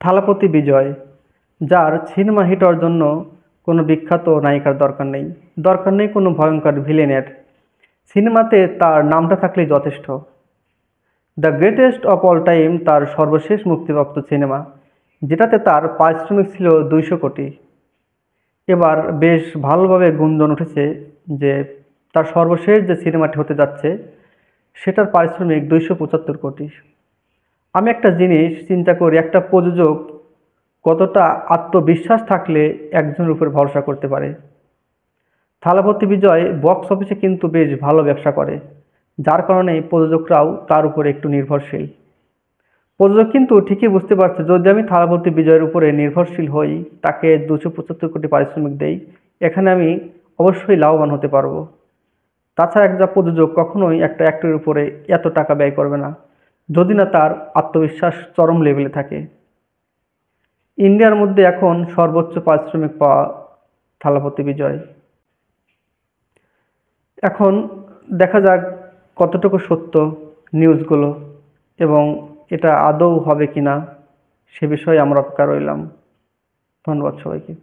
থালাপতি বিজয়, যার cinema hit হওয়ার জন্য কোনো বিখ্যাত নায়িকার দরকার নেই কোনো ভয়ঙ্কর ভিলেনের। সিনেমাতে তার নামটা থাকলেই যথেষ্ট। The greatest of all time তার সর্বশেষ মুক্তিপ্রাপ্ত সিনেমা, যেটাতে তার পারিশ্রমিক ছিল 200 কোটি। এবার বেশ ভালোভাবে গুঞ্জন উঠেছে যে তার সর্বশেষ যে সিনেমাটি হতে যাচ্ছে সেটার পারিশ্রমিক 275 কোটি। আমি একটা জিনিস চিন্তা করি, একটা প্রযোজক কতটা আত্মবিশ্বাস থাকলে একজনের উপর ভরসা করতে পারে। থালাপতি বিজয় বক্স অফিসে কিন্তু বেশ ভালো ব্যবসা করে, যার কারণে প্রযোজকরাও তার উপরে একটু নির্ভরশীল। প্রযোজক কিন্তু ঠিকই বুঝতে পারছে, যদি আমি থালাপতি বিজয়ের উপরে নির্ভরশীল হই, তাকে 275 কোটি পারিশ্রমিক দেই, এখানে আমি অবশ্যই লাভবান হতে পারবো। তাছাড়া একটা প্রযোজক কখনোই একটা অ্যাক্টরের উপরে এত টাকা ব্যয় করবে না, যদি না তার আত্মবিশ্বাস চরম লেভেলে থাকে। ইন্ডিয়ার মধ্যে এখন সর্বোচ্চ পারিশ্রমিক পাওয়া থালাপতি বিজয়। এখন দেখা যাক কতটুকু সত্য নিউজগুলো, এবং এটা আদৌ হবে কিনা সে বিষয়ে আমরা অপেক্ষা রইলাম। ধন্যবাদ সবাইকে।